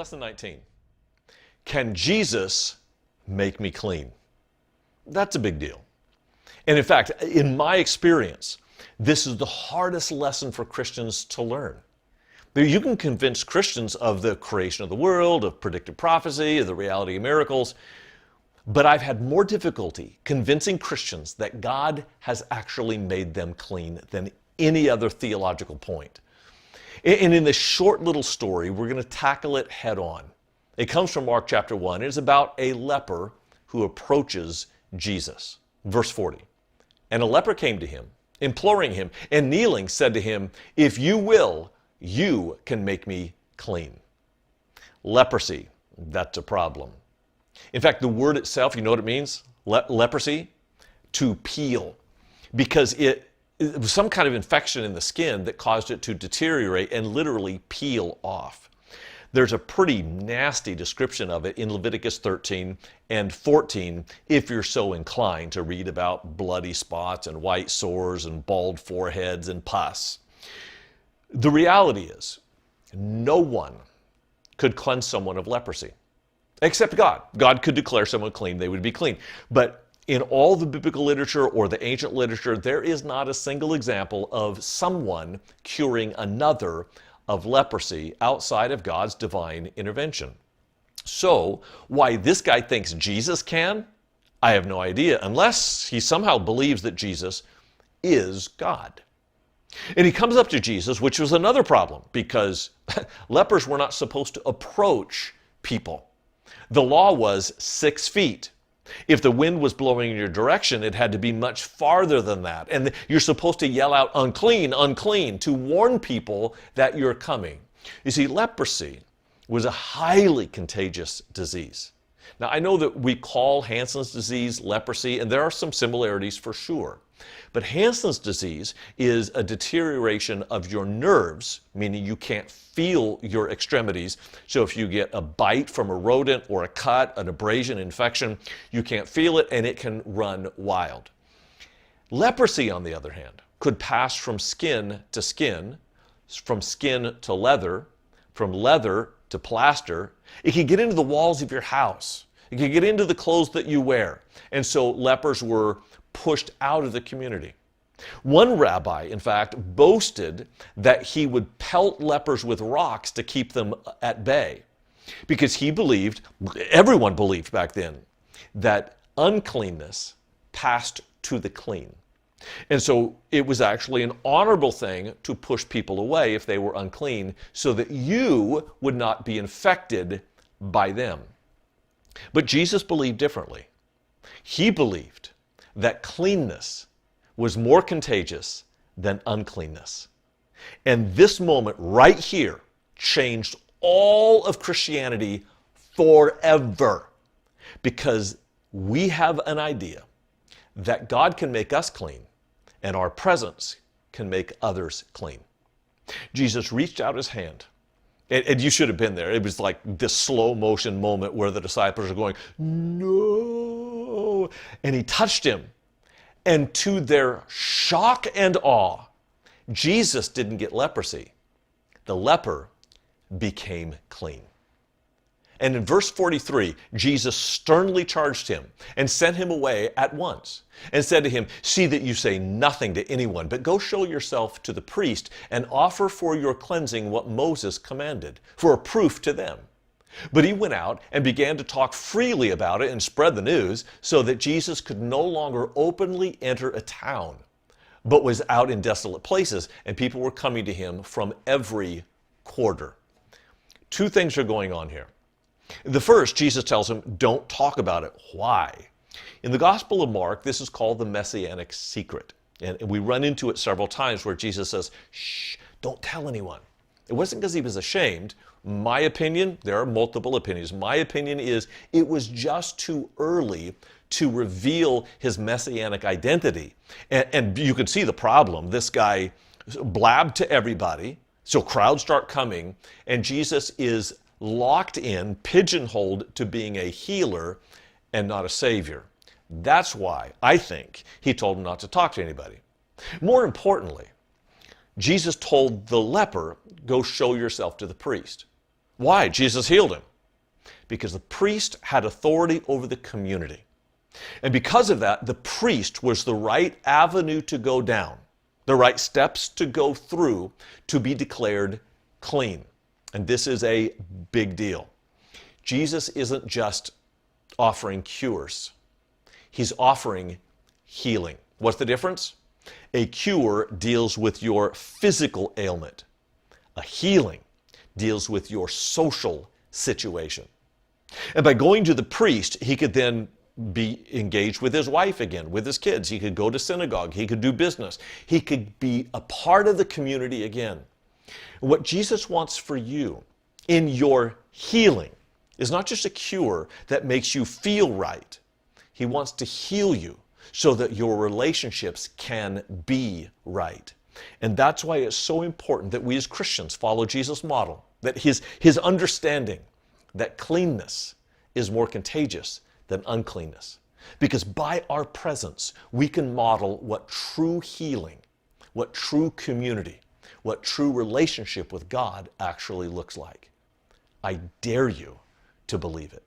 Lesson 19. Can Jesus make me clean? That's a big deal. And in fact, in my experience, this is the hardest lesson for Christians to learn. You can convince Christians of the creation of the world, of predictive prophecy, of the reality of miracles, but I've had more difficulty convincing Christians that God has actually made them clean than any other theological point. And in this short little story, we're going to tackle it head on. It comes from Mark chapter 1. It is about a leper who approaches Jesus. Verse 40. And a leper came to him, imploring him, and kneeling said to him, "If you will, you can make me clean." Leprosy, that's a problem. In fact, the word itself, you know what it means? Leprosy? To peel. Because it was some kind of infection in the skin that caused it to deteriorate and literally peel off. There's a pretty nasty description of it in Leviticus 13 and 14 if you're so inclined to read about bloody spots and white sores and bald foreheads and pus. The reality is, no one could cleanse someone of leprosy except God. God could declare someone clean, they would be clean. But in all the biblical literature or the ancient literature, there is not a single example of someone curing another of leprosy outside of God's divine intervention. So, why this guy thinks Jesus can, I have no idea, unless he somehow believes that Jesus is God. And he comes up to Jesus, which was another problem, because lepers were not supposed to approach people. The law was 6 feet. If the wind was blowing in your direction, it had to be much farther than that. And you're supposed to yell out, "Unclean, unclean," to warn people that you're coming. You see, leprosy was a highly contagious disease. Now, I know that we call Hansen's disease leprosy, and there are some similarities for sure. But Hansen's disease is a deterioration of your nerves, meaning you can't feel your extremities. So if you get a bite from a rodent or a cut, an abrasion, infection, you can't feel it and it can run wild. Leprosy, on the other hand, could pass from skin to skin, from skin to leather, from leather to plaster. It could get into the walls of your house. It could get into the clothes that you wear. And so lepers were pushed out of the community. One rabbi, in fact, boasted that he would pelt lepers with rocks to keep them at bay, because he believed, everyone believed back then, that uncleanness passed to the clean. And so it was actually an honorable thing to push people away if they were unclean, so that you would not be infected by them. But Jesus believed differently. He believed that cleanness was more contagious than uncleanness. And this moment right here changed all of Christianity forever, because we have an idea that God can make us clean and our presence can make others clean. Jesus reached out his hand, and you should have been there. It was like this slow motion moment where the disciples are going, "No!" And he touched him. And to their shock and awe, Jesus didn't get leprosy. The leper became clean. And in verse 43, Jesus sternly charged him and sent him away at once and said to him, "See that you say nothing to anyone, but go show yourself to the priest and offer for your cleansing what Moses commanded, for a proof to them." But he went out and began to talk freely about it and spread the news, so that Jesus could no longer openly enter a town, but was out in desolate places, and people were coming to him from every quarter. Two things are going on here. The first, Jesus tells him, don't talk about it. Why? In the Gospel of Mark, this is called the Messianic secret. And we run into it several times where Jesus says, "Shh, don't tell anyone." It wasn't because he was ashamed. My opinion, there are multiple opinions. My opinion is it was just too early to reveal his messianic identity. And you can see the problem. This guy blabbed to everybody, so crowds start coming, and Jesus is locked in, pigeonholed to being a healer and not a savior. That's why I think he told him not to talk to anybody. More importantly, Jesus told the leper, "Go show yourself to the priest." Why? Jesus healed him. Because the priest had authority over the community. And because of that, the priest was the right avenue to go down, the right steps to go through to be declared clean. And this is a big deal. Jesus isn't just offering cures. He's offering healing. What's the difference? A cure deals with your physical ailment. A healing deals with your social situation. And by going to the priest, he could then be engaged with his wife again, with his kids. He could go to synagogue. He could do business. He could be a part of the community again. What Jesus wants for you in your healing is not just a cure that makes you feel right. He wants to heal you so that your relationships can be right. And that's why it's so important that we as Christians follow Jesus' model, that his understanding that cleanness is more contagious than uncleanness. Because by our presence, we can model what true healing, what true community, what true relationship with God actually looks like. I dare you to believe it.